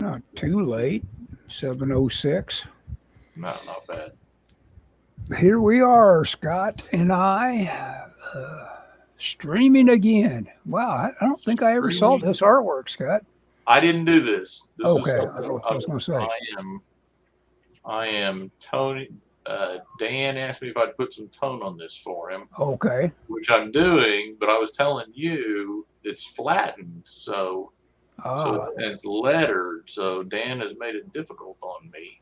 not too late. 7:06. No, not bad. Here we are, Scott and I, streaming again. Wow, I don't think I ever saw this artwork, Scott. I didn't do this. This Okay, is I was going to say. I am Tony. Dan asked me if I'd put some tone on this for him. Okay. Which I'm doing, but I was telling you it's flattened, so it's lettered. So Dan has made it difficult on me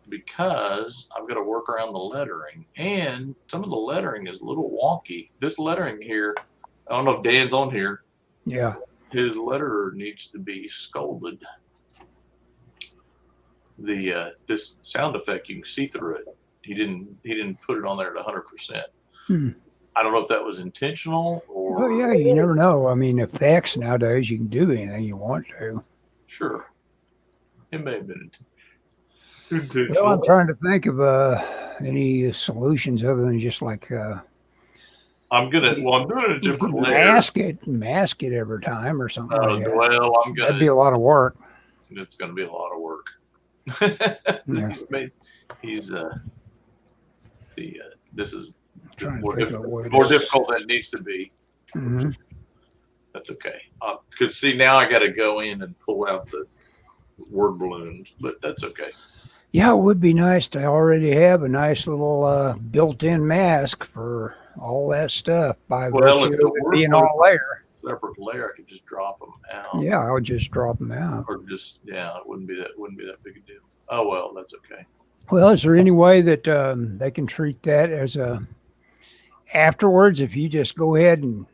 because I've got to work around the lettering, and some of the lettering is a little wonky. This lettering here, I don't know if Dan's on here. Yeah. His letterer needs to be scolded. This sound effect, you can see through it. He didn't put it on there at 100%. I don't know if that was intentional or. Oh yeah, you never know. I mean, if the X nowadays, you can do anything you want to. Sure, it may have been intentional. Well, I'm trying to think of any solutions other than just like. I'm doing a different layer. Mask it every time or something like that. Well, That'd be a lot of work. It's going to be a lot of work. This is more difficult than it needs to be. That's okay. Because see, now I got to go in and pull out the word balloons, but that's okay. Yeah, it would be nice to already have a nice little built-in mask for all that stuff by virtue of it being all layer. Separate layer, I could just drop them out. Yeah, I would just drop them out. Or just it wouldn't be that big a deal. Oh well, that's okay. Well, is there any way that they can treat that as afterwards? If you just go ahead and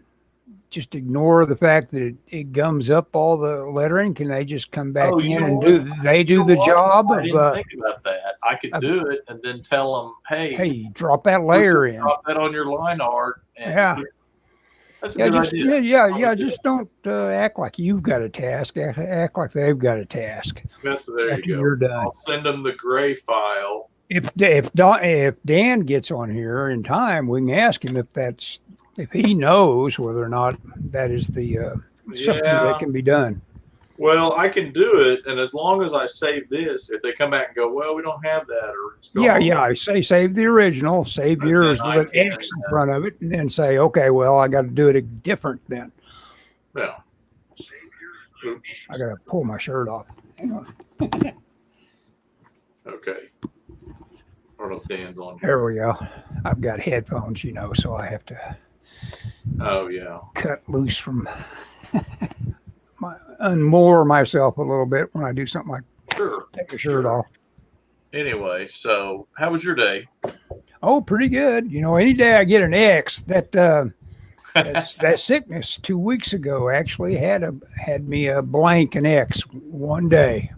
just ignore the fact that it gums up all the lettering, can they just come back in and do the job? I didn't think about that. I could do it and then tell them, hey, drop that layer in. Drop that on your line art. And that's a good idea. Yeah. Just don't act like you've got a task. Act like they've got a task. There you go. You're done. I'll send them the gray file. If Dan gets on here in time, we can ask him if he knows whether or not that is the something that can be done. Well, I can do it, and as long as I save this, if they come back and go, well, we don't have that, or it's gone. I say save the original, save yours with an X in front of it, and then say, okay, well, I got to do it different then. Yeah. Oops. I got to pull my shirt off. Hang on. Okay. I don't know if Dan's on here. There we go. I've got headphones, so I have to. Oh yeah. Cut loose from. Unmoor myself a little bit when I do something like take a shirt off. Anyway, so how was your day? Oh, pretty good. Any day I get an X, that sickness 2 weeks ago actually had me a blank an X one day.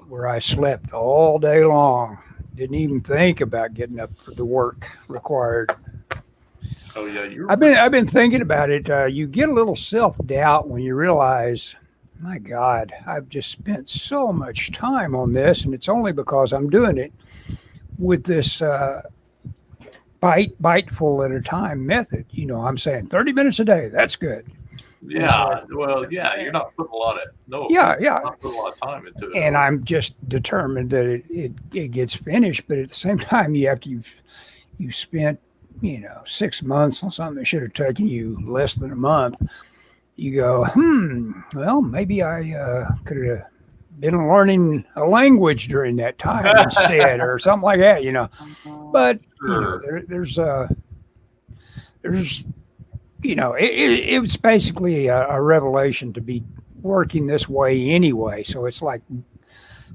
Where I slept all day long. Didn't even think about getting up for the work required. Oh yeah, I've been thinking about it. You get a little self-doubt when you realize, my God, I've just spent so much time on this, and it's only because I'm doing it with this biteful at a time method. I'm saying 30 minutes a day. That's good. Yeah. You're not putting a lot of not putting a lot of time into it. And I'm just determined that it gets finished, but at the same time, you've spent 6 months on something that should have taken you less than a month. You go, well, maybe I could have been learning a language during that time instead, or something like that, But it was basically a revelation to be working this way anyway. So it's like,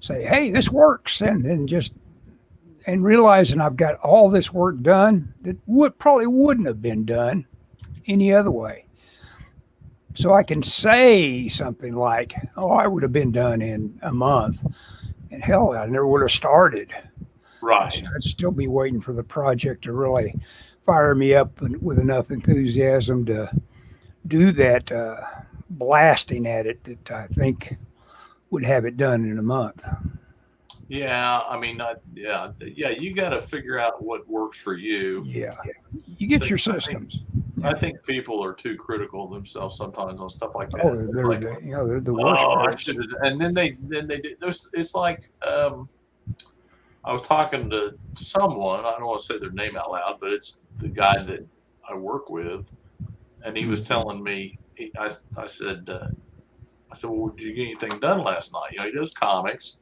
say, hey, this works, and then and realizing I've got all this work done that probably wouldn't have been done any other way. So I can say something like, oh, I would have been done in a month. And hell, I never would have started. Right. I'd still be waiting for the project to really fire me up with enough enthusiasm to do that blasting at it that I think would have it done in a month. Yeah, I mean, you got to figure out what works for you. Yeah, you get your systems. I think people are too critical of themselves sometimes on stuff like that. Oh, they're like, they're the worst. I should have. And then they did. It's like I was talking to someone. I don't want to say their name out loud, but it's the guy that I work with, and he was telling me. I said, well, did you get anything done last night? He does comics.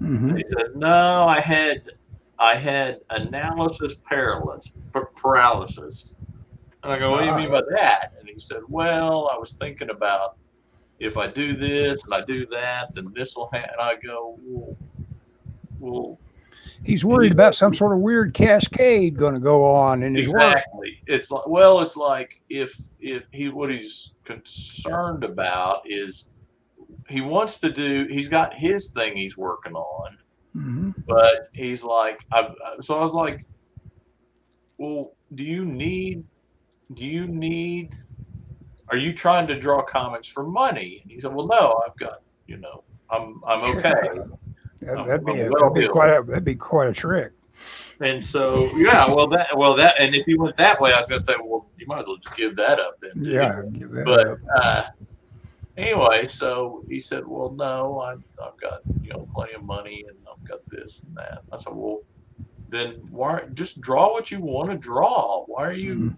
Mm-hmm. He said, no, I had analysis paralysis. And I go, what do you mean by that? And he said, well, I was thinking about if I do this and I do that, then this will happen. And I go, well. He's worried about some sort of weird cascade going to go on in his work. Exactly. It's like if what he's concerned about is he's got his thing he's working on, but he's like, so I was like, well, are you trying to draw comics for money? And he said, well, no, I've got, I'm okay. That'd be quite a trick. And so, yeah, well, that, and if he went that way, I was going to say, well, you might as well just give that up then. Yeah, give that up. Anyway, so he said, well, no, I've got, plenty of money and I've got this and that. I said, well, then why just draw what you want to draw? Why are you?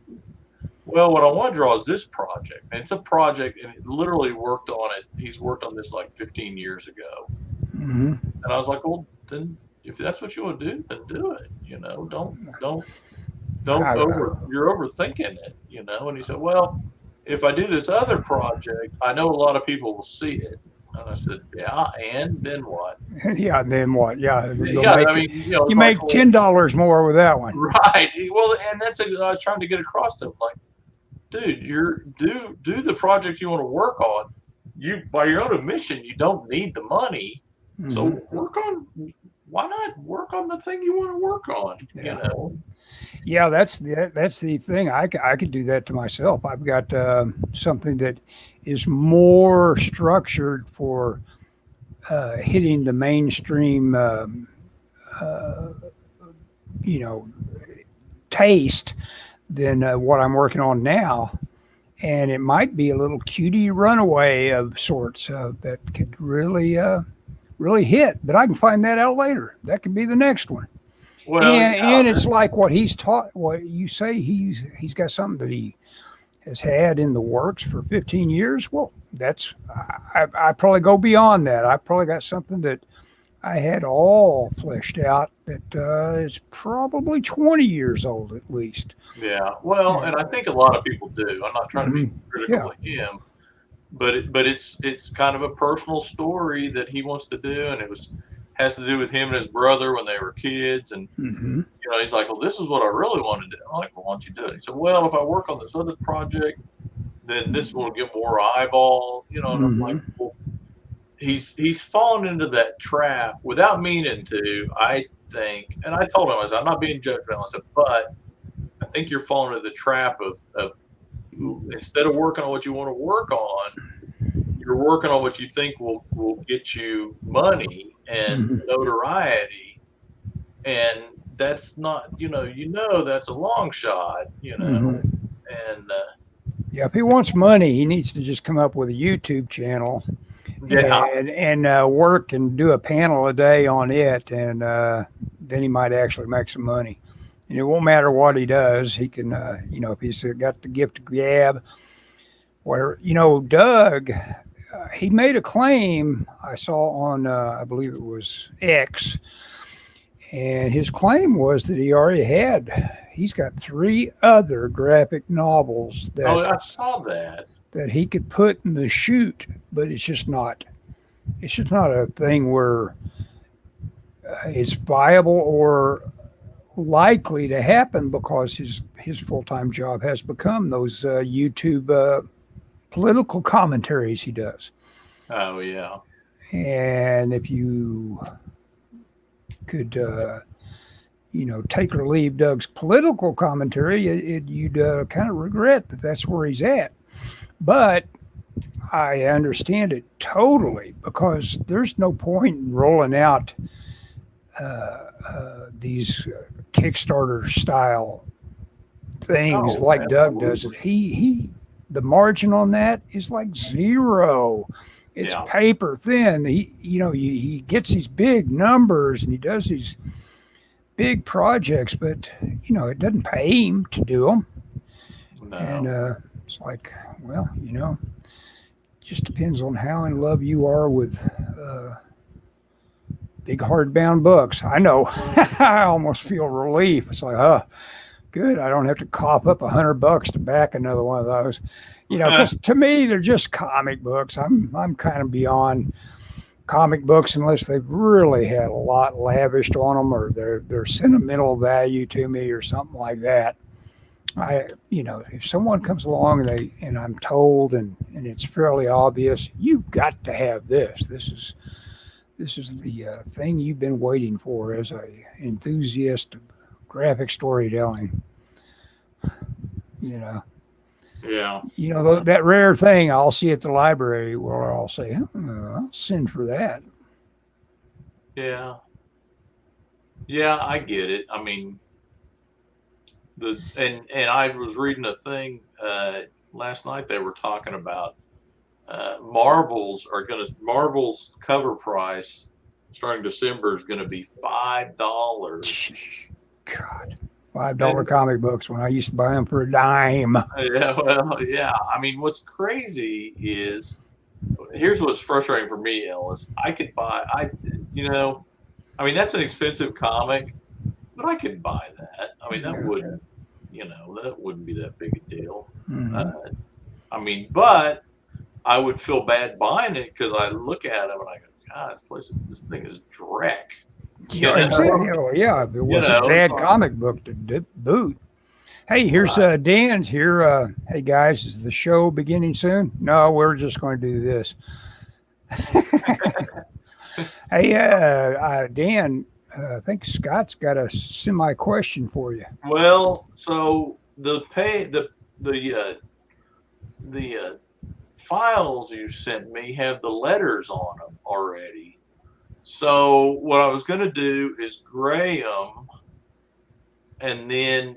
Well, what I want to draw is this project. And it's a project, and it literally worked on it. He's worked on this like 15 years ago. And I was like, well, then if that's what you want to do, then do it. Don't you're overthinking it. And he said, well, if I do this other project, I know a lot of people will see it. And I said, yeah, and then what? Yeah, then what? Yeah, you make $10 more with that one, right? Well, and I was trying to get across to him, like, dude, do the project you want to work on. You, by your own admission, you don't need the money, so why not work on the thing you want to work on? Yeah, that's the thing. I could do that to myself. I've got something that is more structured for hitting the mainstream, taste than what I'm working on now. And it might be a little cutie runaway of sorts that could really hit. But I can find that out later. That could be the next one. Well, and it's like what he's taught. What you say, he's got something that he has had in the works for 15 years. Well, I probably go beyond that. I probably got something that I had all fleshed out that is probably 20 years old at least. Yeah. Well, and I think a lot of people do. I'm not trying to be critical of him, but it's kind of a personal story that he wants to do, and has to do with him and his brother when they were kids. And, he's like, well, this is what I really want to do. I'm like, well, why don't you do it? He said, well, if I work on this other project, then this will get more eyeball, and I'm like, well, he's fallen into that trap without meaning to, I think. And I told him, I said, I'm not being judgmental. I said, but I think you're falling into the trap of instead of working on what you want to work on, you're working on what you think will get you money and notoriety, and that's not, that's a long shot, and if he wants money, he needs to just come up with a YouTube channel and work and do a panel a day on it, and then he might actually make some money. And it won't matter what he does. He can, if he's got the gift of gab, where, Doug, he made a claim I saw on, I believe it was X, and his claim was that he's got 3 other graphic novels that I saw that he could put in the chute, but it's just not a thing where it's viable or likely to happen, because his full-time job has become those YouTube political commentaries he does. Oh yeah. And if you could take or leave Doug's political commentary, you'd kind of regret that that's where he's at. But I understand it totally, because there's no point in rolling out these Kickstarter style things Oh, like Doug does it. absolutely. The margin on that is like zero. It's Yeah. paper thin. He gets these big numbers and he does these big projects, but it doesn't pay him to do them. And No. it's like, well, just depends on how in love you are with big hardbound books. I know. I almost feel relief. It's like, good. I don't have to cough up $100 to back another one of those. Because to me they're just comic books. I'm kind of beyond comic books unless they've really had a lot lavished on them or they're sentimental value to me or something like that. If someone comes along and I'm told and it's fairly obvious, you've got to have this. This is the thing you've been waiting for as a enthusiast of graphic storytelling. Yeah. That rare thing I'll see at the library where I'll say, I'll send for that. Yeah. Yeah, I get it. I mean, and I was reading a thing last night. They were talking about Marvel's cover price starting December is going to be $5. God, $5 comic books when I used to buy them for a dime. Yeah, well, yeah. I mean, what's crazy is here's what's frustrating for me, Ellis. I could buy, I mean, that's an expensive comic, but I could buy that. I mean, that wouldn't be that big a deal. Mm-hmm. I mean, but I would feel bad buying it because I look at them and I go, God, this thing is dreck. Yeah, exactly. Yeah, if it was a bad comic book to boot. Hey, here's Dan's here. Hey guys, is the show beginning soon? No, we're just going to do this. Hey, Dan, I think Scott's got a semi question for you. Well, so the files you sent me have the letters on them already. So what I was going to do is gray them, and then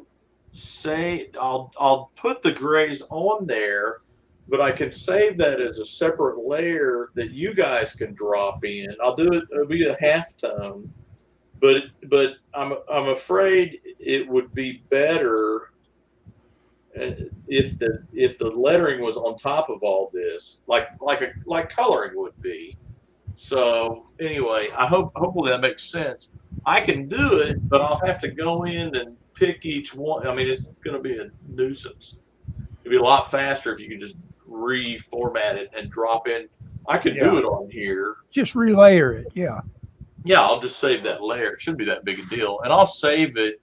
I'll put the grays on there, but I can save that as a separate layer that you guys can drop in. I'll do it. It'll be a halftone, but I'm afraid it would be better if the lettering was on top of all this, like coloring would be. So anyway, hopefully that makes sense. I can do it, but I'll have to go in and pick each one. I mean, it's going to be a nuisance. It'd be a lot faster if you could just reformat it and drop in. I could do it on here. Just relayer it, yeah. Yeah, I'll just save that layer. It shouldn't be that big a deal, and I'll save it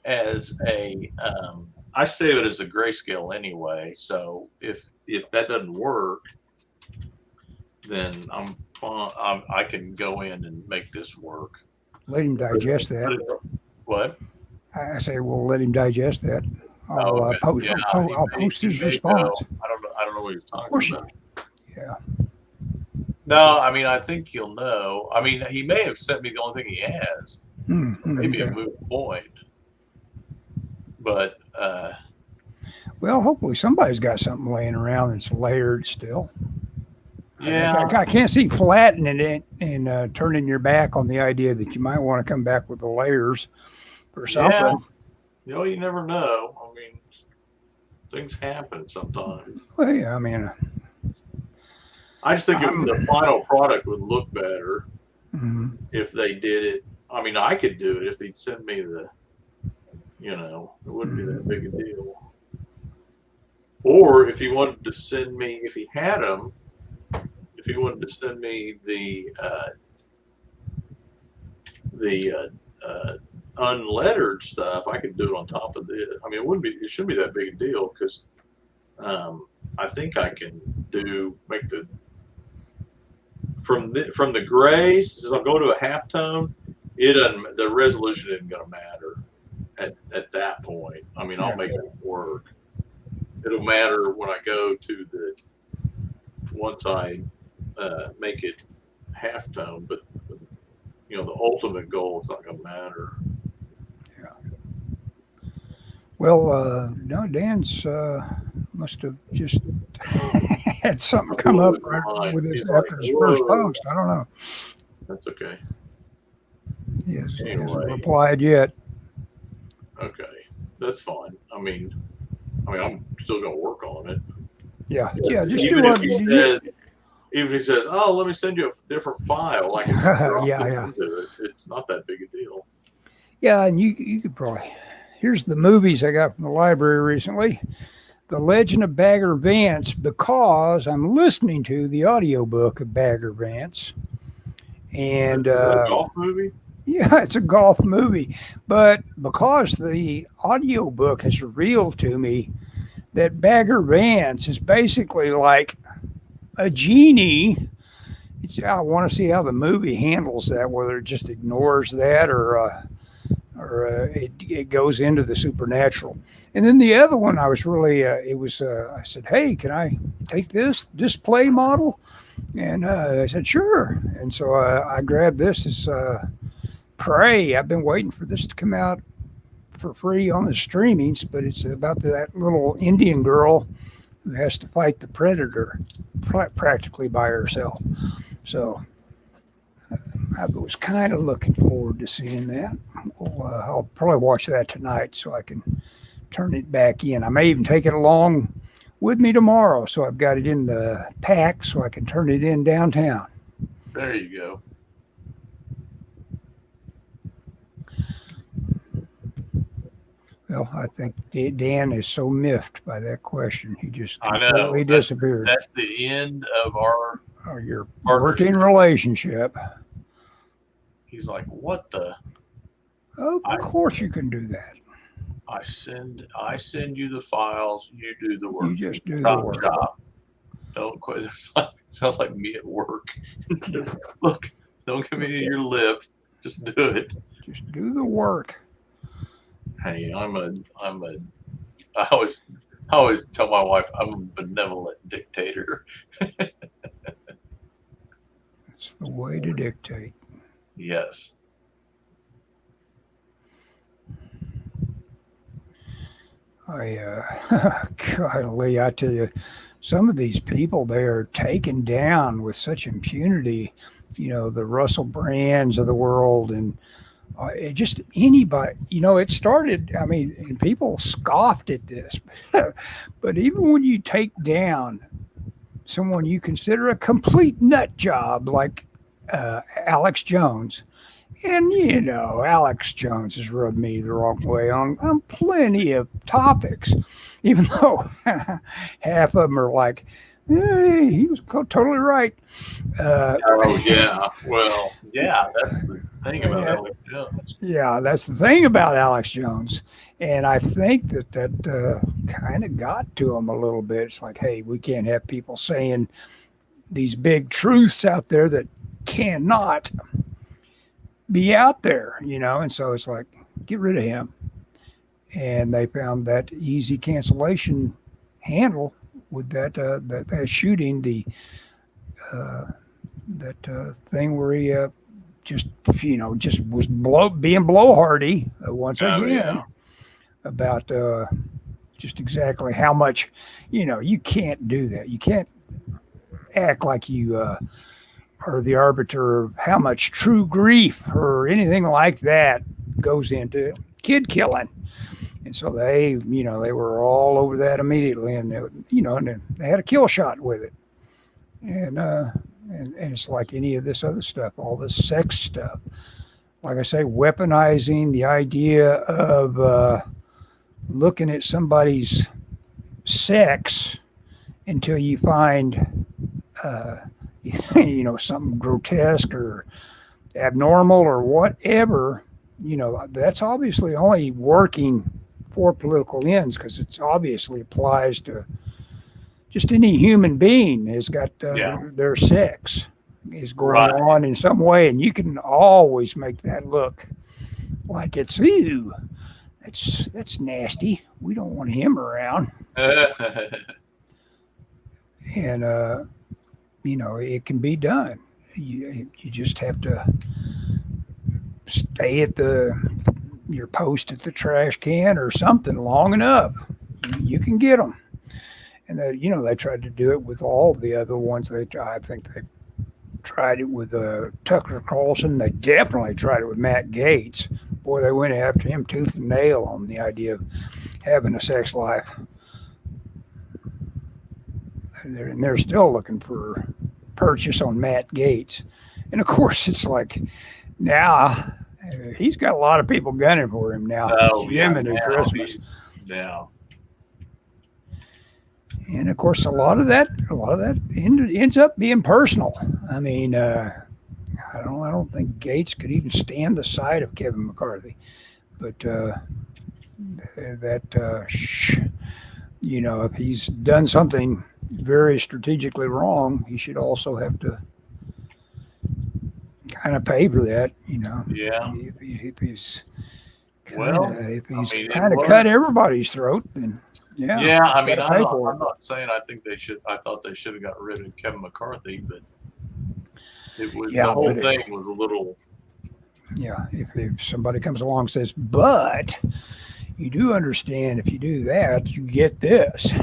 as I save it as a grayscale anyway. So if that doesn't work, then I can go in and make this work. Let him digest that. What? I say we'll let him digest that. I'll post his response. I don't know what he's talking about. Yeah. No, I mean, I think he'll know. I mean, he may have sent me the only thing he has. Maybe a moot point. But well, hopefully somebody's got something laying around that's layered still. Yeah, I can't see flattening it and turning your back on the idea that you might want to come back with the layers or something. Yeah. You never know. I mean, things happen sometimes. Well, yeah, I mean, I just think the final product would look better if they did it. I mean, I could do it if they'd send me it wouldn't be that big a deal. Or if he wanted to send me, if he had them, if he wanted to send me the unlettered stuff, I could do it on top of this. I mean, it shouldn't be that big a deal because I think I can make from the grays. Since I'm going to a halftone, the resolution isn't going to matter at that point. I mean, I'll make it work. It'll matter when I go to once I make it halftone, but the ultimate goal is not going to matter. Yeah. Well, no, Dan's must have just had something come up right with his He's like, after his first whoa. post. I don't know. That's okay. He hasn't Anyway, replied yet. okay, that's fine. I mean, I'm still gonna work on it. Yeah, yeah. Just Even do if what he says, even if he says, "Oh, let me send you a different file," I can drop it yeah. into it. It's not that big a deal. Yeah, and you could probably. Here's the movies I got from the library recently. The Legend of Bagger Vance, because I'm listening to the audiobook of Bagger Vance. And Is that a golf movie? yeah, it's a golf movie. But because the audiobook has revealed to me that Bagger Vance is basically like a genie. I want to see how the movie handles that, whether it just ignores that or it goes into the supernatural. And then the other one, I was really, I said, hey, can I take this display model? And I said, sure. And so I grabbed this as Prey. I've been waiting for this to come out for free on the streamings, but it's about that little Indian girl who has to fight the predator practically by herself. So I was kind of looking forward to seeing that. I'll probably watch that tonight so I can turn it back in. I may even take it along with me tomorrow, so I've got it in the pack so I can turn it in downtown. There you go. Well, I think Dan is so miffed by that question. He just completely disappeared. That's the end of our your working relationship. He's like, what the? Of course you can do that. I send you the files. You do the work. You just do the work. Job. Don't quit. Sounds like me at work. Look, don't give me your lip. Just do it. Just do the work. Hey, I always tell my wife I'm a benevolent dictator. It's the way to dictate. Yes. Golly, I tell you, some of these people, they are taken down with such impunity. You know, the Russell Brands of the world and just anybody. You know, it started, I mean, and people scoffed at this. But even when you take down someone you consider a complete nut job like Alex Jones, and you know, Alex Jones has rubbed me the wrong way on plenty of topics, even though half of them are like, hey, he was totally right. Oh, yeah. Well, yeah, that's the thing about Alex Jones. Yeah, that's the thing about Alex Jones. And I think that kind of got to him a little bit. It's like, hey, we can't have people saying these big truths out there that cannot be out there, you know? And so it's like, get rid of him. And they found that easy cancellation handle with that shooting, that thing where he just was being blowhardy once again about just exactly how much, you know, you can't do that. You can't act like you are the arbiter of how much true grief or anything like that goes into kid killing. And so they were all over that immediately, and they had a kill shot with it. And it's like any of this other stuff, all this sex stuff. Like I say, weaponizing the idea of looking at somebody's sex until you find, something grotesque or abnormal or whatever. You know, that's obviously only working for political ends, because it obviously applies to just any human being has got their sex is going on in some way, and you can always make that look like it's ew. That's nasty. We don't want him around. And it can be done. You just have to stay at the your post at the trash can or something long enough, you can get them. And they tried to do it with all the other ones. I think they tried it with Tucker Carlson. They definitely tried it with Matt Gaetz. Boy, they went after him tooth and nail on the idea of having a sex life. And they're still looking for purchase on Matt Gaetz. And of course, it's like now he's got a lot of people gunning for him now. Oh, yeah, Jiminy Christmas. Now. And of course, a lot of that ends up being personal. I mean, I don't think Gaetz could even stand the sight of Kevin McCarthy, but if he's done something very strategically wrong, he should also have to kind of pay for that. Yeah. If he's kind of cut everybody's throat, then. Yeah. Yeah, I mean, I'm not saying I think they should. I thought they should have got rid of Kevin McCarthy, but it was the whole thing was a little. Yeah, if somebody comes along and says, but you do understand if you do that, you get this,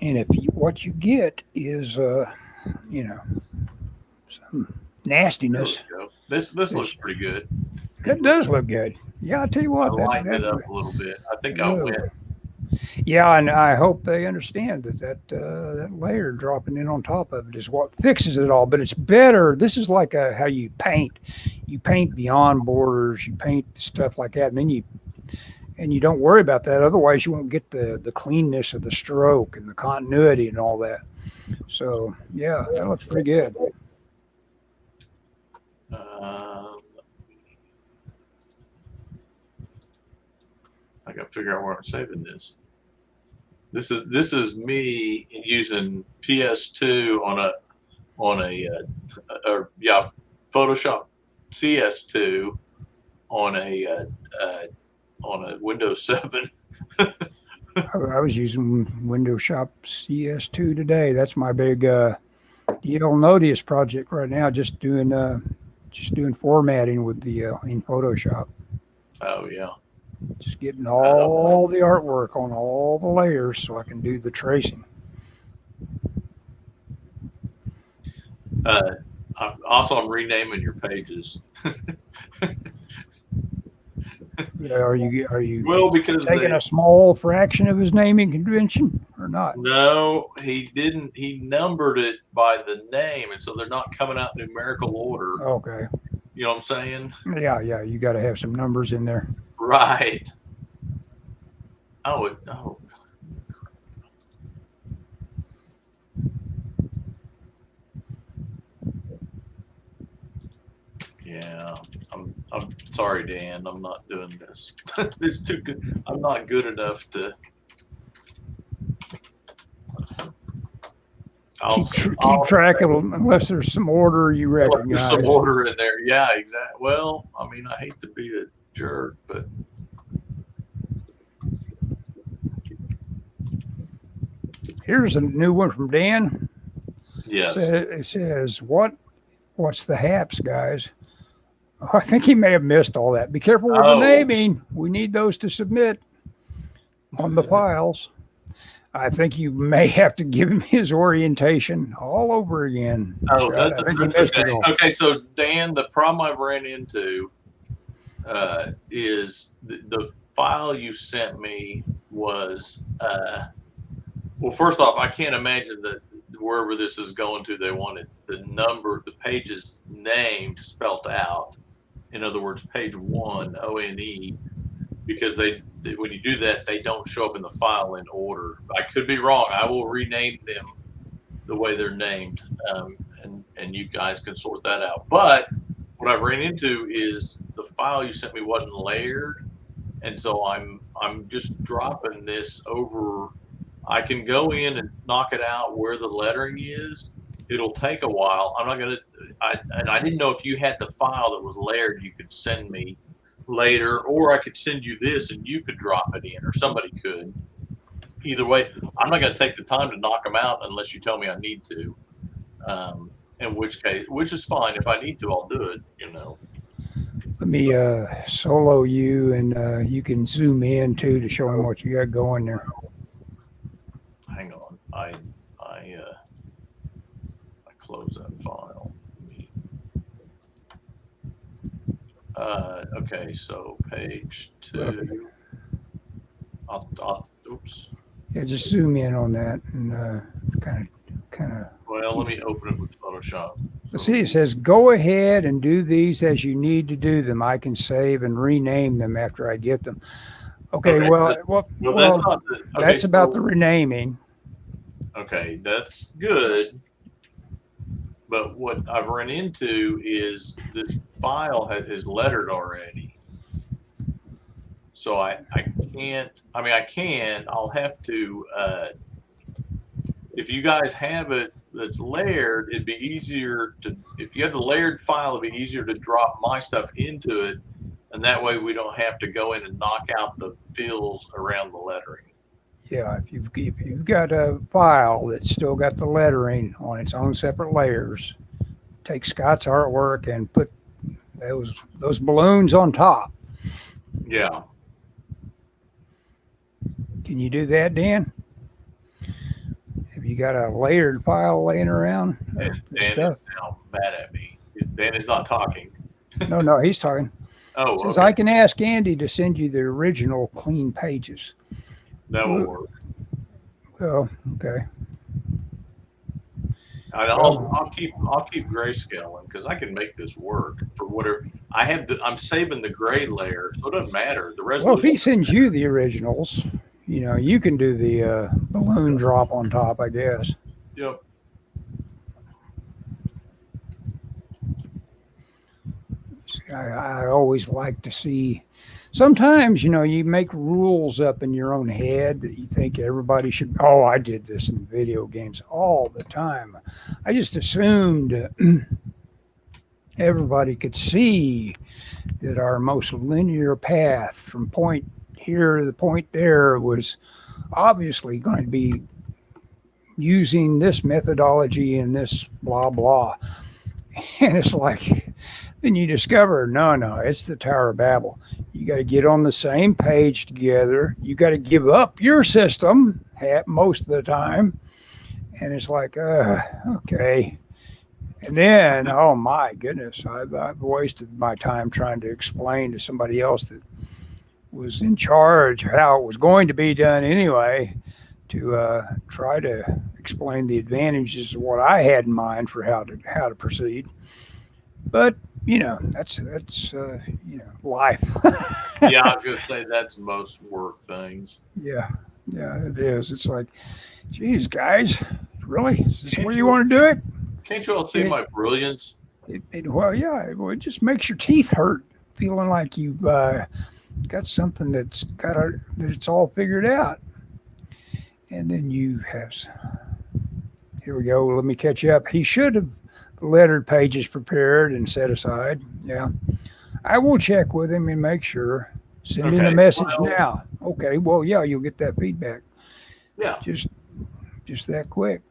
and what you get is some nastiness. This looks pretty good. That does look good. Yeah, I tell you what, I lightened it up a little bit. I think I went. Yeah, and I hope they understand that layer dropping in on top of it is what fixes it all. But it's better. This is like how you paint. You paint beyond borders. You paint stuff like that, and then you don't worry about that. Otherwise, you won't get the cleanness of the stroke and the continuity and all that. So yeah, that looks pretty good. I got to figure out where I'm saving this. This is me using PS2 on a Photoshop CS2 on a Windows 7. I was using Windows Shop CS2 today. That's my big DL Nodius project right now. Just doing formatting with in Photoshop. Oh yeah. Just getting all the artwork on all the layers so I can do the tracing. I'm renaming your pages. Are you well, because taking a small fraction of his naming convention or not? No, he didn't. He numbered it by the name, and so they're not coming out in numerical order. Okay. You know what I'm saying? Yeah. You got to have some numbers in there. Right. Oh. Yeah. I'm sorry, Dan. I'm not doing this. It's too good. I'm not good enough to. Keep track of them unless there's some order you recognize. There's some order in there. Yeah, exactly. Well, I mean, I hate to be a jerk, but. Here's a new one from Dan. Yes. It says, what's the haps, guys? Oh, I think he may have missed all that. Be careful with the naming. We need those to submit on the files. I think you may have to give him his orientation all over again. Oh, I think he missed it all. Okay, so Dan, the problem I've ran into is the file you sent me was well, first off, I can't imagine that wherever this is going to, they wanted the page's name spelt out. In other words, page 1, ONE, because when you do that, they don't show up in the file in order. I could be wrong. I will rename them the way they're named, and you guys can sort that out. But what I've ran into is the file you sent me wasn't layered, and so I'm just dropping this over. I can go in and knock it out where the lettering is. It'll take a while. I'm not gonna. I didn't know if you had the file that was layered. You could send me later, or I could send you this and you could drop it in, or somebody could. Either way, I'm not going to take the time to knock them out unless you tell me I need to. In which case, which is fine. If I need to, I'll do it. Let me solo you, and you can zoom in too to show him what you got going there. Hang on, I close that file. Okay, so page 2. Oops. Yeah, just zoom in on that and kind of. Well, let me open it with Photoshop. Let's see, it says, go ahead and do these as you need to do them. I can save and rename them after I get them. Okay, that's about the renaming. Okay, that's good. But what I've run into is this file is lettered already. So I can't, I can, I'll have to, if you guys have it that's layered, it'd be easier to, if you have the layered file, it'd be easier to drop my stuff into it. And that way we don't have to go in and knock out the fills around the lettering. Yeah, if you've got a file that's still got the lettering on its own separate layers, take Scott's artwork and put those balloons on top. Yeah. Can you do that, Dan? Have you got a layered file laying around? Dan is now mad at me. Dan is not talking. No, he's talking. Oh, Says, okay. I can ask Andy to send you the original clean pages. That will work. Oh, okay. I'll keep grayscaling because I can make this work for whatever I have. I'm saving the gray layer, so it doesn't matter. The resolution. Well, if he sends you the originals, you can do the balloon drop on top, I guess. Yep. I always like to see. Sometimes, you make rules up in your own head that you think everybody should. Oh, I did this in video games all the time. I just assumed everybody could see that our most linear path from point here to the point there was obviously going to be using this methodology and this blah, blah. And it's like, then you discover, no, it's the Tower of Babel. You got to get on the same page together. You got to give up your system most of the time. And it's like, okay. And then, oh my goodness, I've wasted my time trying to explain to somebody else that was in charge how it was going to be done anyway, to try to explain the advantages of what I had in mind for how to proceed. But that's life. Yeah, I was gonna say that's most work things. Yeah, it is. It's like, geez, guys, really? Is this where you want to do it? Can't you all see my brilliance? Well, yeah, it just makes your teeth hurt, feeling like you've got something that it's all figured out. And then you have, here we go. Let me catch you up. He should have lettered pages prepared and set aside. Yeah. I will check with him and make sure. Send in a message now. Okay. Well, yeah, you'll get that feedback. Yeah. Just that quick.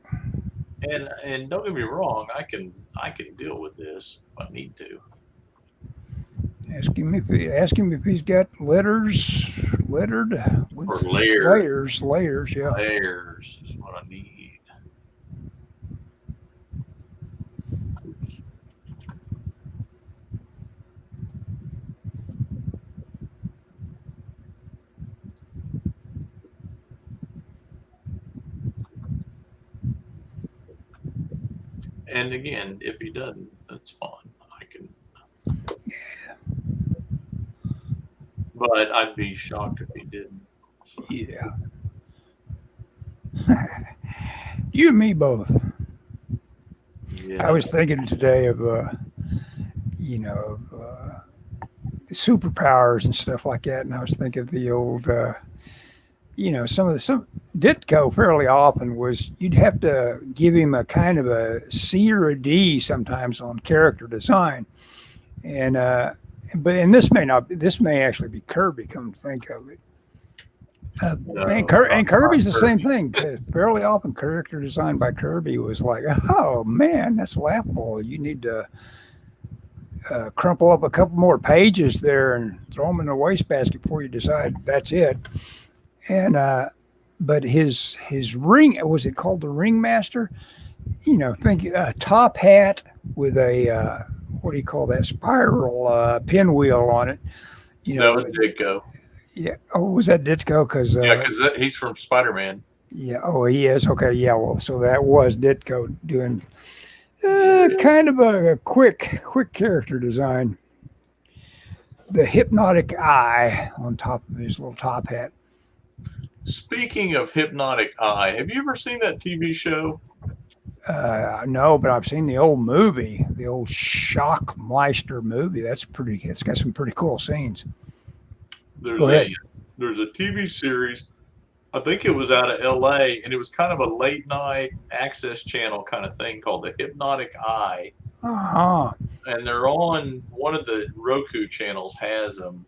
And don't get me wrong, I can deal with this if I need to. Ask him if he's got letters lettered with or layers. Yeah. Layers is what I need. Oops. And again, if he doesn't, that's fine. I can. Yeah. But I'd be shocked if he didn't. So. Yeah. You and me both. Yeah. I was thinking today of superpowers and stuff like that, and I was thinking of the old some did go fairly often was you'd have to give him a kind of a C or a D sometimes on character design, and this may actually be Kirby, come to think of it. And Kirby's the same thing. Fairly often character design by Kirby was like, oh man, that's laughable. You need to crumple up a couple more pages there and throw them in the wastebasket before you decide that's it. And but his ring, was it called the Ringmaster? Think a top hat with a what do you call that, spiral pinwheel on it. That was Ditko. Yeah. Oh, was that Ditko? Because he's from Spider-Man. Yeah. Oh, he is. Okay. Yeah. Well, so that was Ditko doing kind of a quick character design. The hypnotic eye on top of his little top hat. Speaking of hypnotic eye, have you ever seen that TV show? No, but I've seen the old movie, the old Shockmeister movie. It's got some pretty cool scenes. There's a TV series. I think it was out of LA, and it was kind of a late night access channel kind of thing called The Hypnotic Eye. Uh-huh. And they're on one of the Roku channels has them.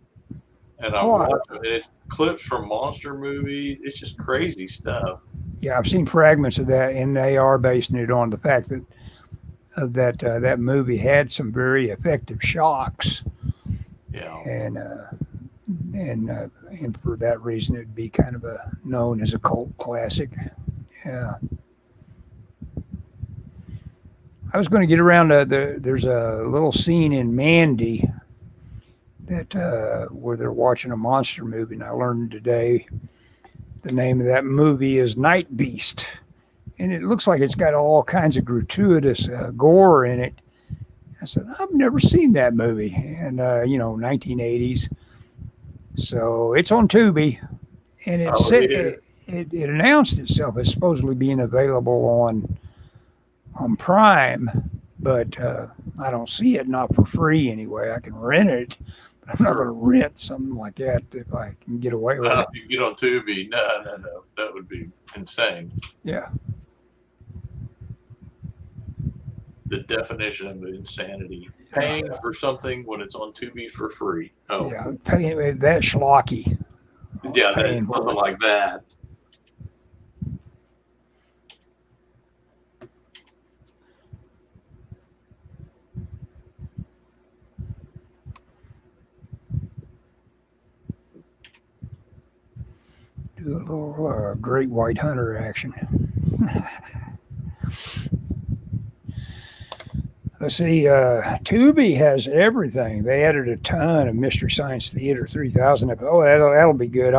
And I watch them, and it's clips from monster movies. It's just crazy stuff. Yeah, I've seen fragments of that, and they are basing it on the fact that that movie had some very effective shocks. Yeah. And for that reason, it'd be kind of known as a cult classic. Yeah. I was going to get around there's a little scene in Mandy that where they're watching a monster movie, and I learned today the name of that movie is Night Beast, and it looks like it's got all kinds of gratuitous gore in it. I said, I've never seen that movie, and 1980s. So it's on Tubi, and it announced itself as supposedly being available on Prime, but I don't see it, not for free anyway. I can rent it, but I'm not going to rent something like that if I can get away with it. If you get on Tubi, no, that would be insane. Yeah. The definition of insanity. Paying for something when it's on Tubi for free. Oh. Yeah, paying that schlocky. Yeah, something like that. Do a little Great White Hunter action. Let's see, Tubi has everything. They added a ton of Mystery Science Theater 3000 episodes. Oh, that'll be good.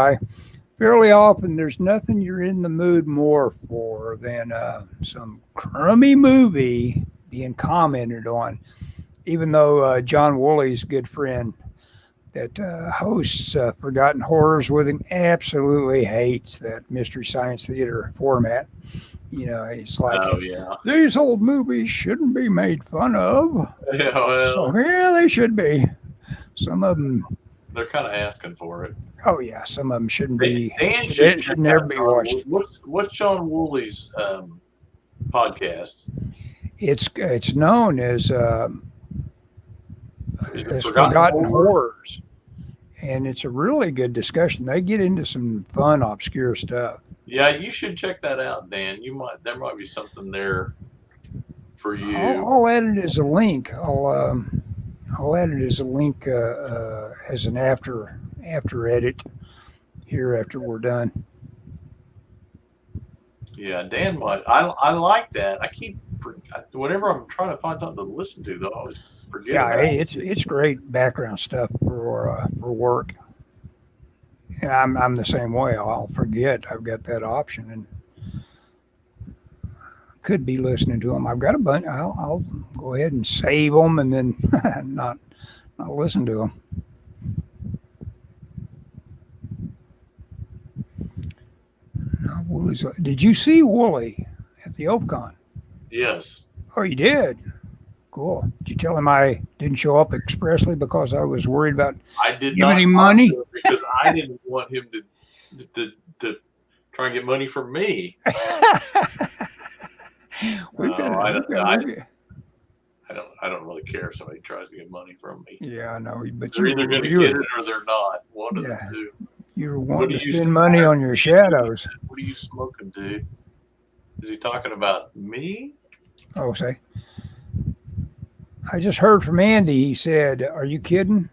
Fairly often, there's nothing you're in the mood more for than some crummy movie being commented on. Even though John Woolley's good friend that hosts Forgotten Horrors with him absolutely hates that Mystery Science Theater format. It's like, these old movies shouldn't be made fun of. Yeah, well. So, yeah, they should be. Some of them. They're kind of asking for it. Oh, yeah. Some of them shouldn't be. Dan should never be watched. What's John Woolley's podcast? It's known as Forgotten Horrors. And it's a really good discussion. They get into some fun, obscure stuff. Yeah, you should check that out, Dan. There might be something there for you. I'll add it as a link. I'll add it as a link as an after edit here after we're done. Yeah, Dan might. I like that. Whenever I'm trying to find something to listen to, though, I always forget. Yeah, it's great background stuff for work. And I'm the same way. I'll forget I've got that option and could be listening to them. I've got a bunch. I'll go ahead and save them and then not listen to them. Did you see Woolley at the OpCon? Yes. Oh, you did? Cool. Did you tell him I didn't show up expressly because I was worried about giving him money? Because I didn't want him to try and get money from me. I don't really care if somebody tries to get money from me. Yeah, I know. But they're either going to get it or they're not. One of the two. You're wanting to spend money on your shadows. What are you smoking, dude? Is he talking about me? Oh, say. I just heard from Andy. He said, "Are you kidding?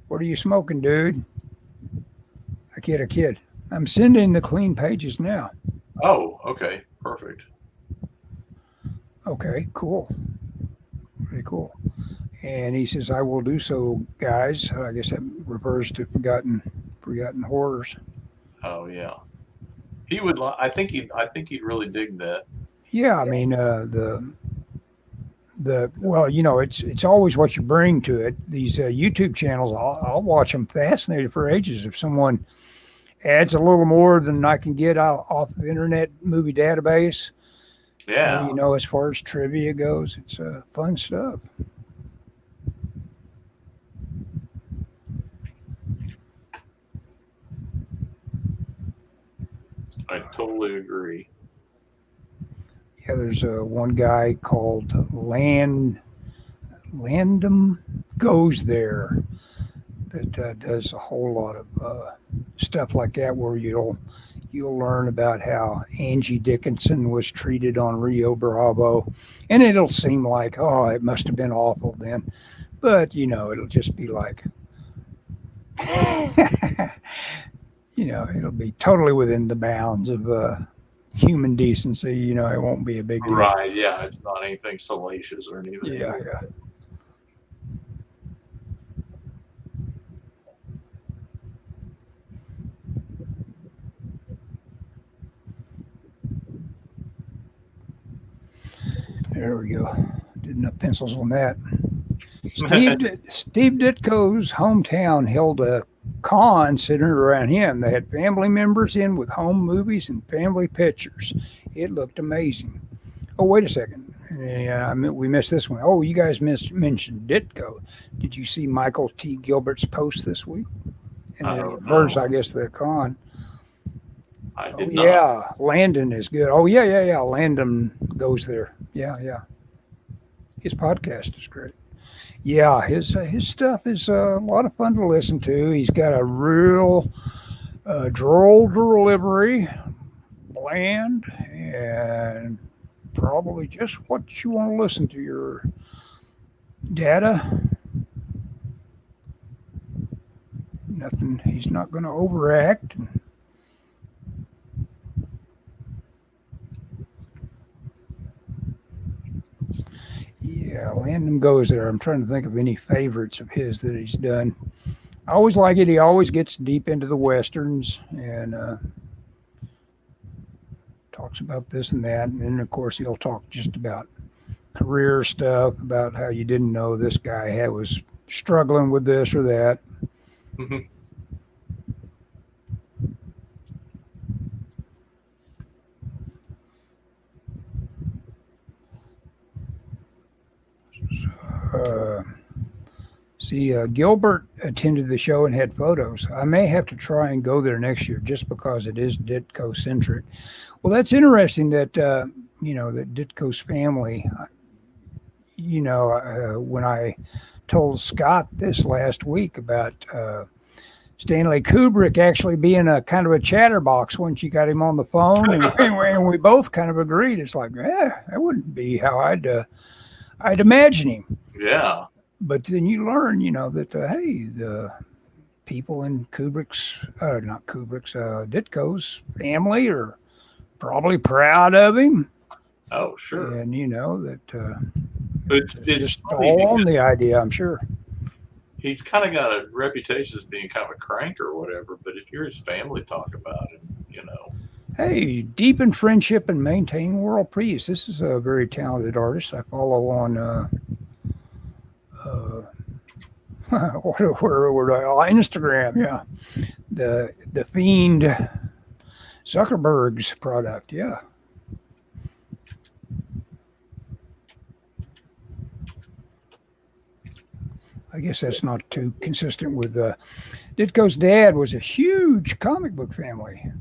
What are you smoking, dude?" I kid. I'm sending the clean pages now. Oh, okay. Perfect. Okay, cool. Very cool. And he says, "I will do so, guys." I guess that refers to forgotten horrors. Oh yeah. He would. I think he'd really dig that. Yeah, I mean well, it's always what you bring to it. These YouTube channels, I'll watch them fascinated for ages. If someone adds a little more than I can get out off of Internet Movie Database, Yeah. as far as trivia goes, it's fun stuff. I totally agree. Yeah, there's one guy called Landum Goes There that does a whole lot of stuff like that, where you'll learn about how Angie Dickinson was treated on Rio Bravo, and it'll seem like, oh, it must have been awful then, but it'll just be like, it'll be totally within the bounds of human decency. It won't be a big deal. Right. Yeah. It's not anything salacious or anything. Yeah. There we go. Did enough pencils on that. Steve Ditko's hometown held a con centered around him. They had family members in with home movies and family pictures. It looked amazing. Oh, wait a second. Yeah, we missed this one. Oh, you guys mentioned Ditko. Did you see Michael T. Gilbert's post this week? And then first, I guess, the con. I did not. Yeah, Landon is good. Oh, yeah. Landon Goes There. Yeah. His podcast is great. Yeah, his stuff is a lot of fun to listen to. He's got a real droll delivery, bland, and probably just what you want to listen to your data. Nothing. He's not going to overact. Yeah, Landon Goes There. I'm trying to think of any favorites of his that he's done. I always like it. He always gets deep into the westerns and talks about this and that. And then, of course, he'll talk just about career stuff, about how you didn't know this guy was struggling with this or that. Mm-hmm. Gilbert attended the show and had photos. I may have to try and go there next year just because it is Ditko-centric. Well, that's interesting that, that Ditko's family, when I told Scott this last week about Stanley Kubrick actually being a kind of a chatterbox once you got him on the phone, and we both kind of agreed. It's like, that wouldn't be how I'd imagine him. Yeah. But then you learn, that, hey, the people in Ditko's family are probably proud of him. Oh, sure. And, that it's just all on the idea, I'm sure. He's kind of got a reputation as being kind of a crank or whatever, but if you're his family talk about it, Hey, deep in friendship and maintain world peace. This is a very talented artist I follow on Instagram, yeah. The Fiend Zuckerberg's product, yeah. I guess that's not too consistent with Ditko's dad was a huge comic book family.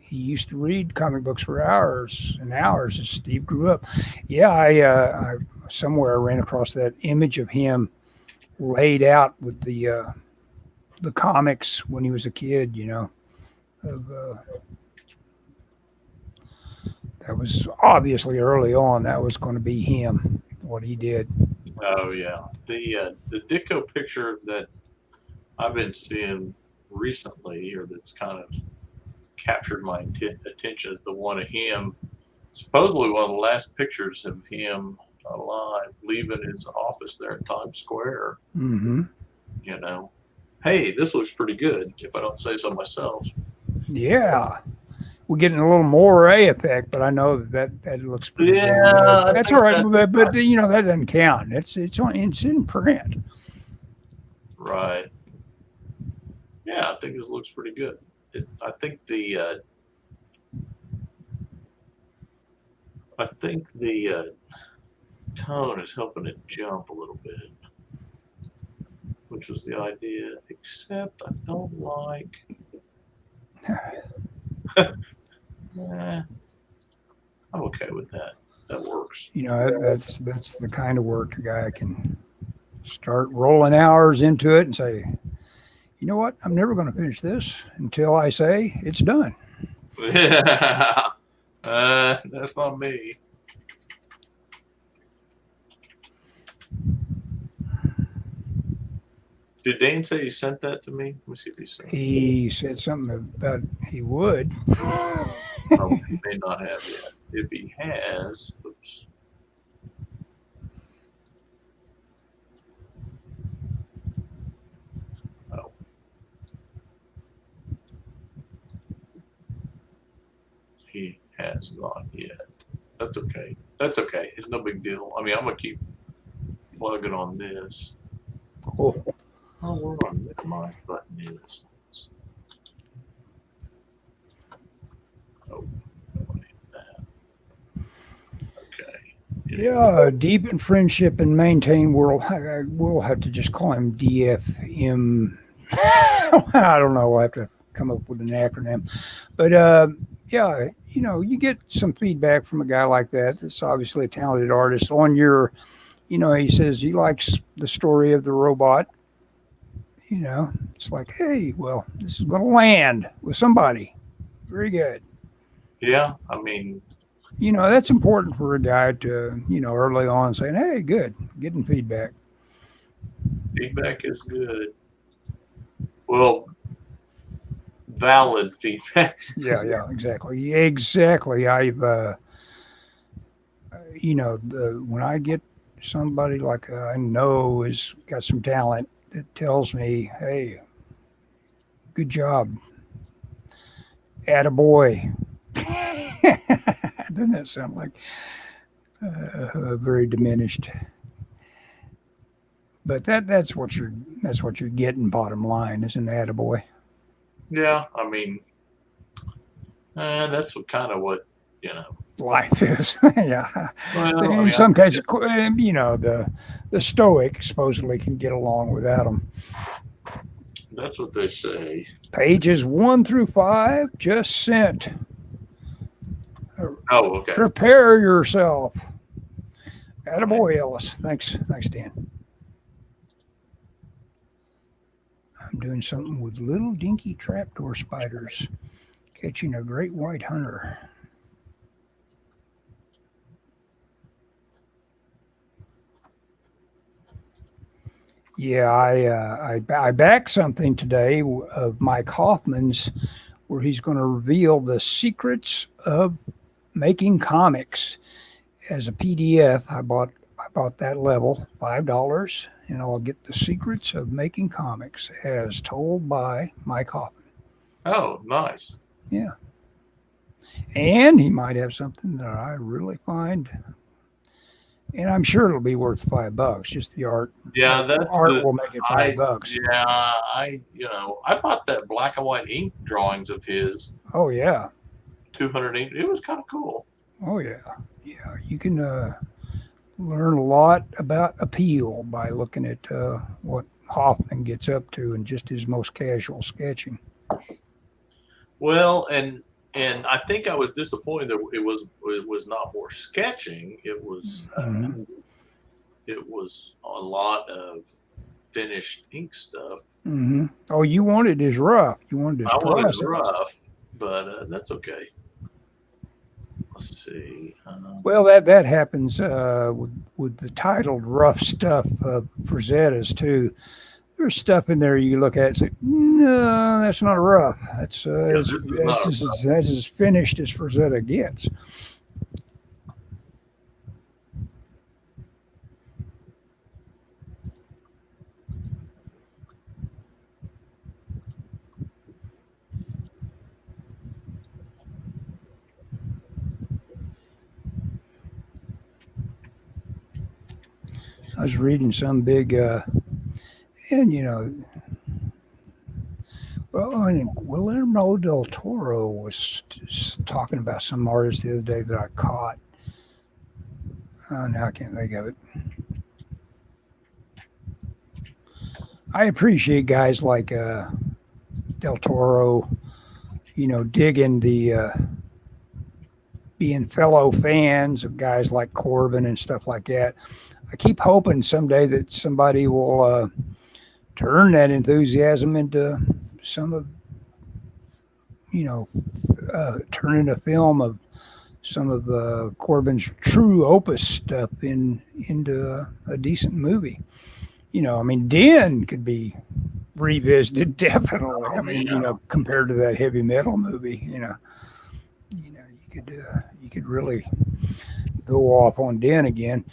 He used to read comic books for hours and hours as Steve grew up. Yeah, I somewhere ran across that image of him laid out with the comics when he was a kid, that was obviously early on. That was going to be him, what he did. Oh yeah, the Ditko picture that I've been seeing recently, or that's kind of captured my attention, is the one of him. Supposedly one of the last pictures of him alive, leaving his office there in Times Square. Mm-hmm. You know, hey, this looks pretty good if I don't say so myself. Yeah. We're getting a little Moray effect, but I know that looks pretty good. Yeah, That's all right, but you know that doesn't count. It's in print. Right. Yeah, I think this looks pretty good. I think the tone is helping it jump a little bit, which was the idea. Except I don't like. Nah, I'm okay with that. That works. You know, that's the kind of work a guy can start rolling hours into it and say, you know what, I'm never going to finish this until I say it's done. Yeah, that's not me. Did Dane say he sent that to me? Let me see if he sent it. He said something about he would. Oh, he may not have yet. If he has, oops. Oh. He has not yet. That's okay. That's okay. It's no big deal. I mean, I'm gonna keep plugging on this. Cool. Oh, where my button is. Oh, I need that. Okay. Yeah, deepen friendship and maintain world. We'll have to just call him DFM. I don't know. We'll have to come up with an acronym. But yeah, you know, you get some feedback from a guy like that. That's obviously a talented artist on your, you know, he says he likes the story of the robot. You know, it's like, hey, well, this is going to land with somebody. Very good. Yeah, I mean, You know, that's important for a guy to, you know, early on saying, hey, good, getting feedback. feedback is good. Well, valid feedback. Yeah, exactly. I've, you know, when I get somebody like I know has got some talent that tells me, hey, good job, attaboy. Doesn't that sound like very diminished? But that's what you're getting. Bottom line is an attaboy. Yeah, I mean, that's kind of what, you know. Life is. Yeah. Well, I In mean, some cases, you know, the stoic supposedly can get along without them. that's what they say. Pages 1 through 5 just sent. Oh, okay. Prepare yourself. Attaboy, Ellis. Thanks, Dan. I'm doing something with little dinky trapdoor spiders, catching a great white hunter. Yeah, I backed something today of Mike Hoffman's, where he's going to reveal the secrets of making comics as a PDF. I bought that level, $5, and I'll get the secrets of making comics as told by Mike Hoffman. Oh, nice. Yeah, and he might have something that I really find. And I'm sure it'll be worth $5. Just the art. Yeah, will make it $5. Yeah, I bought that black and white ink drawings of his. Oh yeah. 200 ink. It was kind of cool. Oh yeah. You can learn a lot about appeal by looking at what Hoffman gets up to in just his most casual sketching. Well, and I think I was disappointed that it was not more sketching. It was it was a lot of finished ink stuff. Mm-hmm. Oh, you wanted his rough. You wanted his I wanted his rough, but that's okay. let's see. Well, that happens with the titled rough stuff of Frazetta's too. There's stuff in there you look at and say, no, that's not rough. That's that's as finished as Frazetta gets. I was reading some big, and Guillermo del Toro was talking about some artist the other day that I caught. Now I can't think of it. I appreciate guys like Del Toro, digging the being fellow fans of guys like Corben and stuff like that. I keep hoping someday that somebody will turn that enthusiasm into some of, turning a film of some of Corben's true opus stuff into a decent movie. Den could be revisited definitely. Compared to that heavy metal movie, you could really go off on Den again.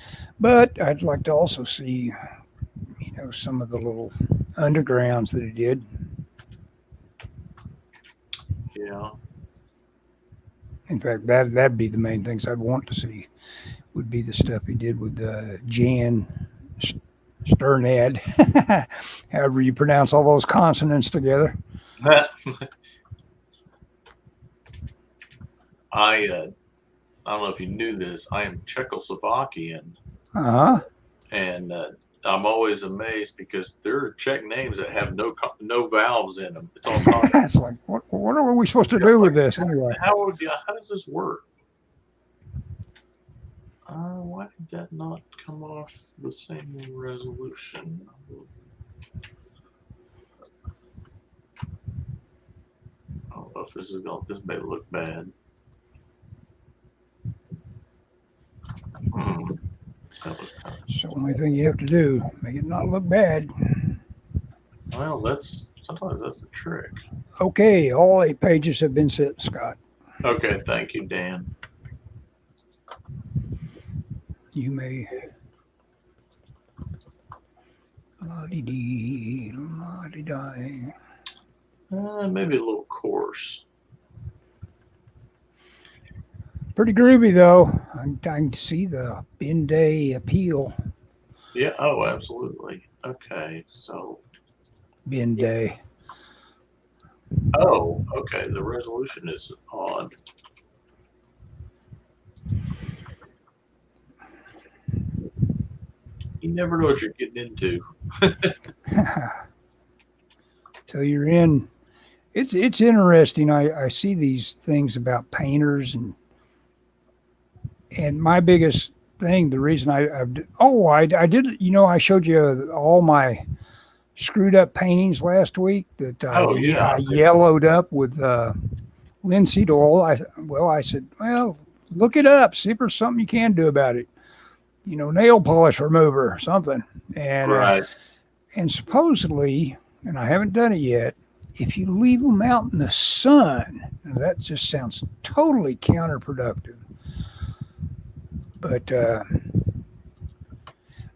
But I'd like to also see, some of the little undergrounds that he did. Yeah. In fact, that'd be the main things I'd want to see. Would be the stuff he did with Jan Sternad, however you pronounce all those consonants together. I don't know if you knew this. I am Czechoslovakian. And I'm always amazed because there are Czech names that have no vowels in them. It's all It's like, what are we supposed to do with this anyway? How does this work? Why did that not come off the same resolution? I don't know if this may look bad. It's the only thing you have to do, make it not look bad. Well, sometimes that's the trick. Okay, all 8 pages have been sent, Scott. Okay, thank you, Dan. You may. La-dee-dee, la-dee-die. Maybe a little coarse. Pretty groovy, though. I can see the Ben-Day appeal. Yeah, oh, absolutely. Okay, so. Ben-Day. Oh, okay, the resolution is odd. You never know what you're getting into. Till you're in. It's interesting. I see these things about painters and my biggest thing, the reason I did, I showed you all my screwed up paintings last week that I yellowed up with linseed oil. I said, well, look it up, see if there's something you can do about it. Nail polish remover or something. And right. And supposedly, and I haven't done it yet, if you leave them out in the sun, that just sounds totally counterproductive. But,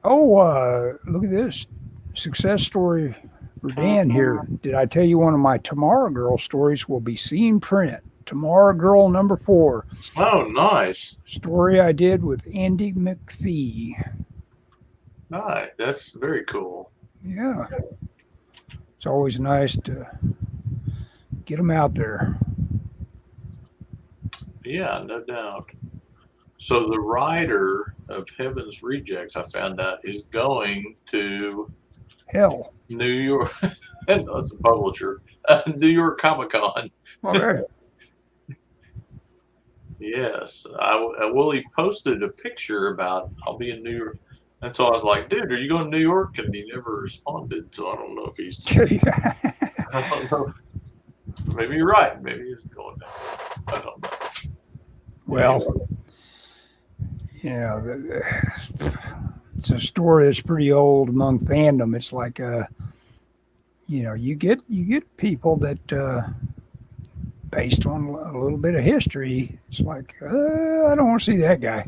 look at this. Success story for Dan here. Did I tell you one of my Tomorrow Girl stories will be seen print? Tomorrow Girl number 4. Oh, nice. Story I did with Andy McPhee. Nice. That's very cool. Yeah. It's always nice to get them out there. Yeah, no doubt. So the writer of Heaven's Rejects, I found out, is going to Hell. New York. That's a publisher. New York Comic Con. Okay. Yes. Willie posted a picture about I'll be in New York. And so I was like, dude, are you going to New York? And he never responded. So I don't know if he's. I don't know. Maybe you're right. Maybe he's going down. I don't know. Well, it's a story that's pretty old among fandom. It's like, you get people that, based on a little bit of history, it's like, I don't want to see that guy.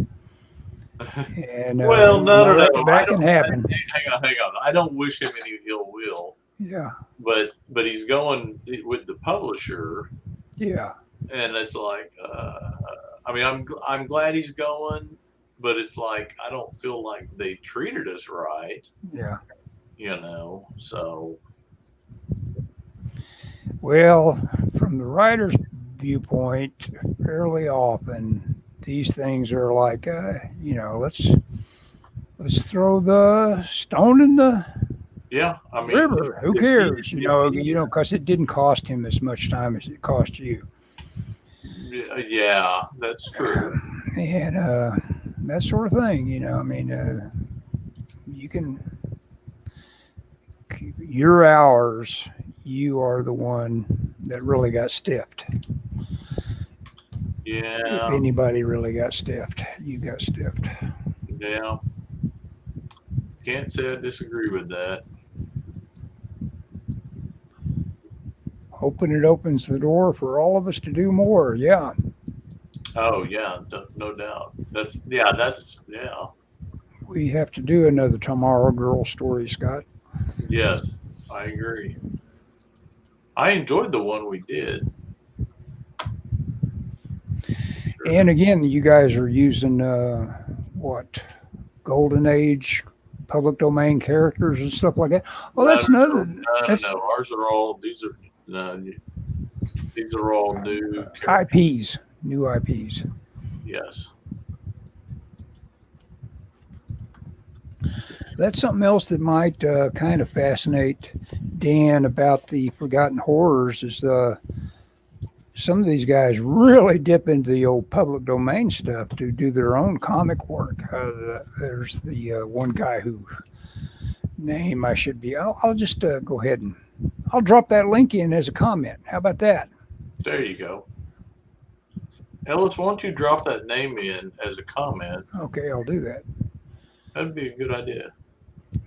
And well, no. That can happen. Hang on. I don't wish him any ill will. Yeah. But he's going with the publisher. Yeah. And it's like, I mean, I'm glad he's going, but it's like I don't feel like they treated us right. Yeah. So. Well, from the writer's viewpoint, fairly often these things are like, let's throw the stone in the river. Who cares? Because it didn't cost him as much time as it cost you. Yeah, that's true. And that sort of thing, you can, your hours, you are the one that really got stiffed. Yeah. If anybody really got stiffed, you got stiffed. Yeah. Can't say I disagree with that. Hoping it opens the door for all of us to do more. Yeah. Oh yeah, no doubt. That's. We have to do another Tomorrow Girl story, Scott. Yes, I agree. I enjoyed the one we did. Sure. And again, you guys are using Golden Age public domain characters and stuff like that. Well, that's another. No. Ours are all. These are all new IPs. New IPs. Yes. That's something else that might kind of fascinate Dan about the Forgotten Horrors is some of these guys really dip into the old public domain stuff to do their own comic work. There's the one guy who name I should be. I'll just go ahead and I'll drop that link in as a comment. How about that? There you go. Ellis, why don't you drop that name in as a comment? Okay, I'll do that. That'd be a good idea.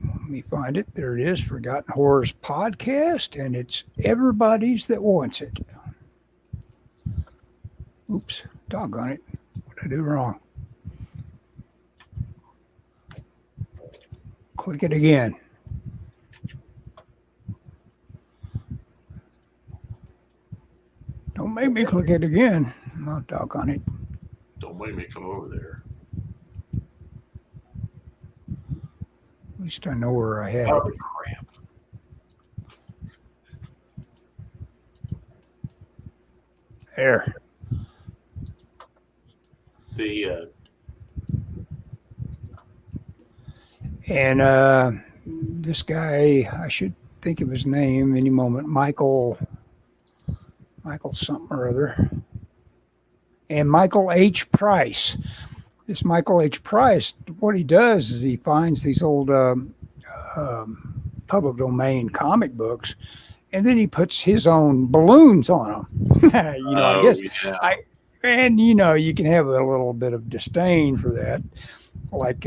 Let me find it. There it is, Forgotten Horrors Podcast, and it's everybody's that wants it. Oops, doggone it. What did I do wrong? Click it again. Don't make me click it again. Oh, doggone it. Don't make me come over there. At least I know where I had it. Crap. There. And this guy, I should think of his name any moment, Michael something or other. And Michael H. Price. This Michael H. Price, what he does is he finds these old public domain comic books, and then he puts his own balloons on them. I guess. Yeah. You can have a little bit of disdain for that, like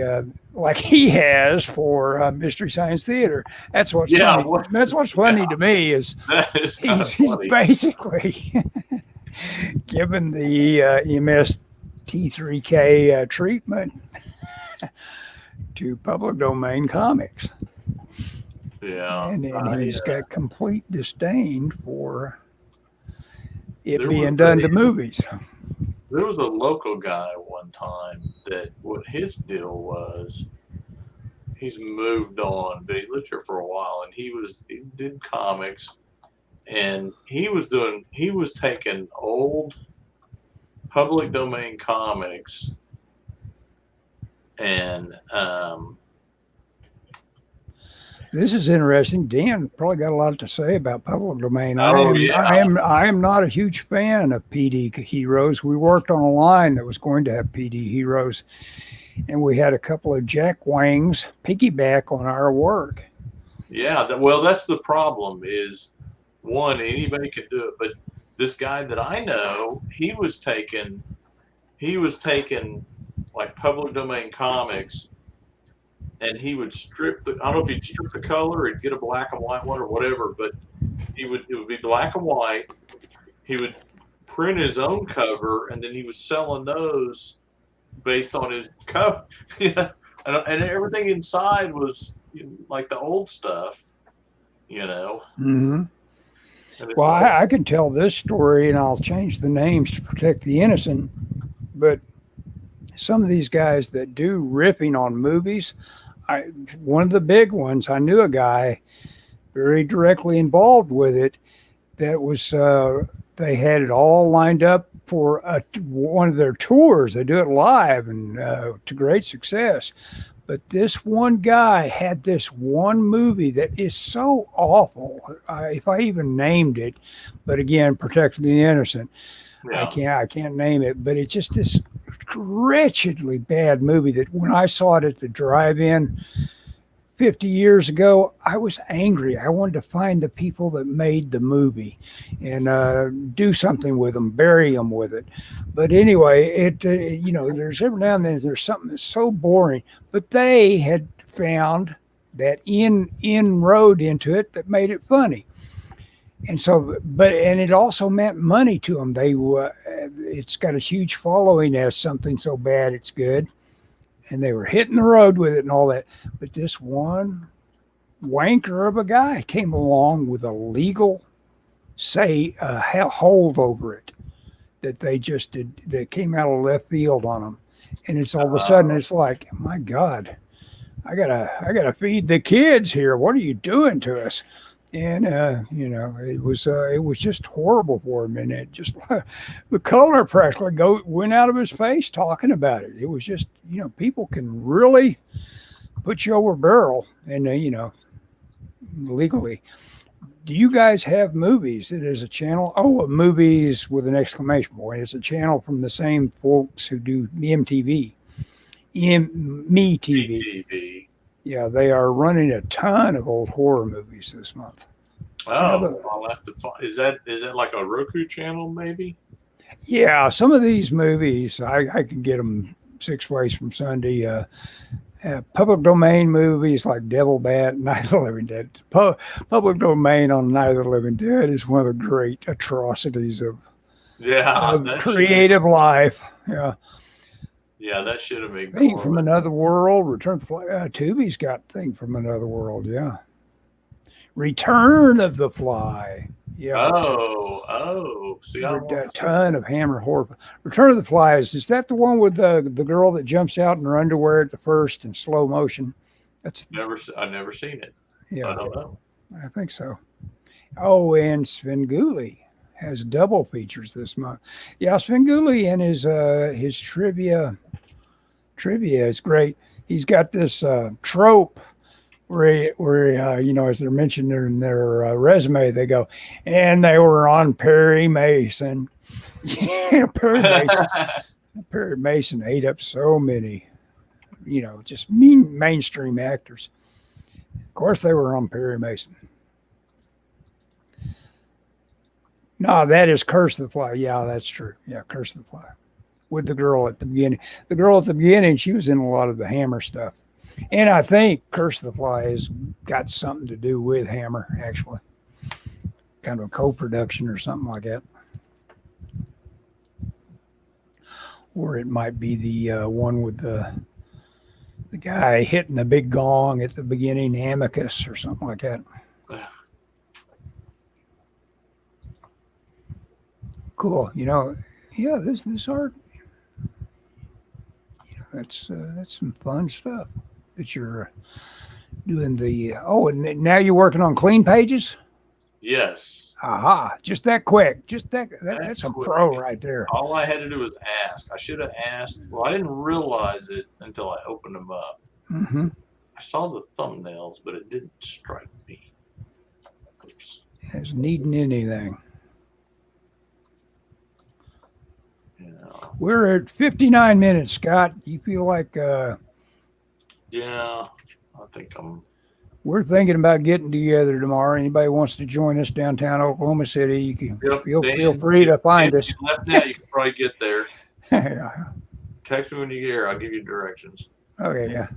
he has for Mystery Science Theater. That's what's funny. That's what's funny to me is he's basically given the MST3K treatment to public domain comics. Yeah. And he's got complete disdain for it being done to movies. There was a local guy one time that what his deal was, he's moved on, but he lived here for a while, and he did comics, and he was taking old public domain comics and this is interesting. Dan probably got a lot to say about public domain. I am not a huge fan of PD Heroes. We worked on a line that was going to have PD Heroes, and we had a couple of Jack Wangs piggyback on our work. Yeah, well, that's the problem is, one, anybody can do it, but this guy that I know, he was he was taking like public domain comics, and he would strip I don't know if he'd strip the color, he'd get a black and white one or whatever, but it would be black and white. He would print his own cover, and then he was selling those based on his cover. Yeah, and everything inside was like the old stuff, Mm-hmm. Well, I could tell this story, and I'll change the names to protect the innocent, but some of these guys that do riffing on movies, one of the big ones, I knew a guy very directly involved with it that was, they had it all lined up for one of their tours. They do it live and to great success. But this one guy had this one movie that is so awful. If I even named it, but again, protecting the innocent, yeah. I can't name it. But it's just this wretchedly bad movie that when I saw it at the drive-in 50 years ago, I was angry. I wanted to find the people that made the movie and do something with them, bury them with it. But anyway, there's every now and then there's something that's so boring. But they had found that inroad into it that made it funny. And so, and it also meant money to them. It's got a huge following as something so bad it's good. And they were hitting the road with it and all that. But this one wanker of a guy came along with a legal hold over it that they just did, that came out of left field on them. And it's all of a sudden, it's like, my God, I gotta feed the kids here. What are you doing to us? And it was just horrible for him, and it just the color practically went out of his face talking about it. It was just people can really put you over barrel, and legally. Do you guys have movies? It is a channel. Oh, movies with an exclamation point. It's a channel from the same folks who do MTV, MeTV. Yeah, they are running a ton of old horror movies this month. Oh, I'll have to find. Is that like a Roku channel, maybe? Yeah, some of these movies I can get them 6 ways from Sunday. Public domain movies like Devil Bat, Night of the Living Dead. Public domain on Night of the Living Dead is one of the great atrocities of creative life. Yeah. Yeah, that should have been Thing from Another World, Return of the Fly. Tubi's got Thing from Another World, yeah. Return of the Fly. Yeah. Oh. See, a ton of Hammer horror. Return of the Fly, is that the one with the girl that jumps out in her underwear at the first in slow motion? I've never seen it. Yeah. I don't know. I think so. Oh, and Svengoolie has double features this month. Yeah, Svengoolie and his trivia is great. He's got this trope where as they're mentioned in their resume, they go, and they were on Perry Mason. Perry Mason ate up so many, just mainstream actors. Of course, they were on Perry Mason. No, that is Curse of the Fly. Yeah, that's true. Yeah, Curse of the Fly. With the girl at the beginning. The girl at the beginning, she was in a lot of the Hammer stuff. And I think Curse of the Fly has got something to do with Hammer, actually. Kind of a co-production or something like that. Or it might be the one with the guy hitting the big gong at the beginning, Amicus or something like that. Cool. This art, that's some fun stuff that you're doing and now you're working on clean pages? Yes. Aha. Just that quick. That's a pro right there. All I had to do was ask. I should have asked. Well, I didn't realize it until I opened them up. Mm-hmm. I saw the thumbnails, but it didn't strike me. Oops. As needing anything. We're at 59 minutes, Scott. You feel like yeah, I think we're thinking about getting together tomorrow. Anybody wants to join us downtown Oklahoma City, you can feel free to find us. Left now, you can probably get there. Yeah. Text me when you get here. I'll give you directions. Okay, yeah.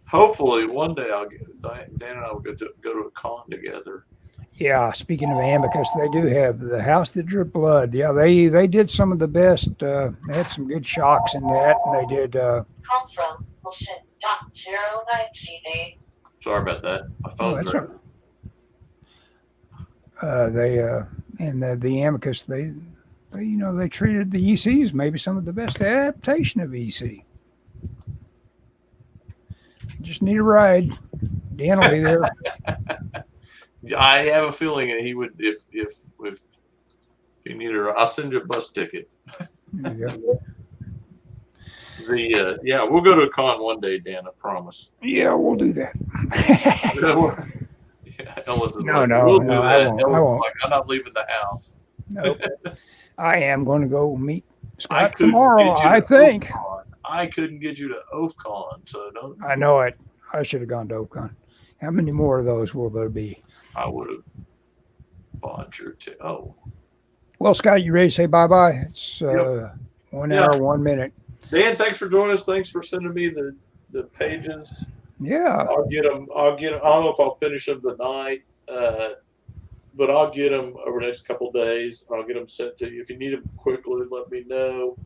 Hopefully, one day Dan and I will go to a con together. Yeah, speaking of Amicus, they do have the House That Dripped Blood. Yeah, they did some of the best. They had some good shocks in that, and they did. Call from 09 CD. Sorry about that. My Oh, phone's that's right. The Amicus, they they treated the ECs maybe some of the best adaptation of EC. Just need a ride. Dan will be there. I have a feeling that he would if you need a. I'll send you a bus ticket. There you go. Yeah, we'll go to a con one day, Dan. I promise. Yeah, we'll do that. Ellis is No, like, no, we'll do no, that. I won't. I Ellis is won't. like, I'm not leaving the house. Nope. I am going to go meet Scott couldn't tomorrow, get you I to think. OafCon. I couldn't get you to OafCon, so don't. I know it. I should have gone to OafCon. How many more of those will there be? I would have bought your ticket. Oh, Well, Scott, you ready to say bye-bye? It's Yep. 1 Yeah. hour, 1 minute. Dan, thanks for joining us. Thanks for sending me the pages. Yeah. I'll get them. I don't know if I'll finish them tonight, but I'll get them over the next couple of days. I'll get them sent to you. If you need them quickly, let me know.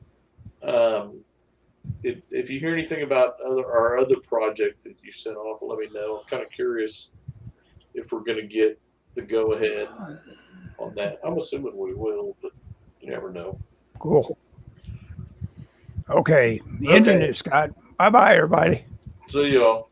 If you hear anything about our other project that you sent off, let me know. I'm kind of curious if we're going to get the go ahead on that. I'm assuming we will, but you never know. Cool. Okay. Ending it, Scott. Bye-bye, everybody. See y'all.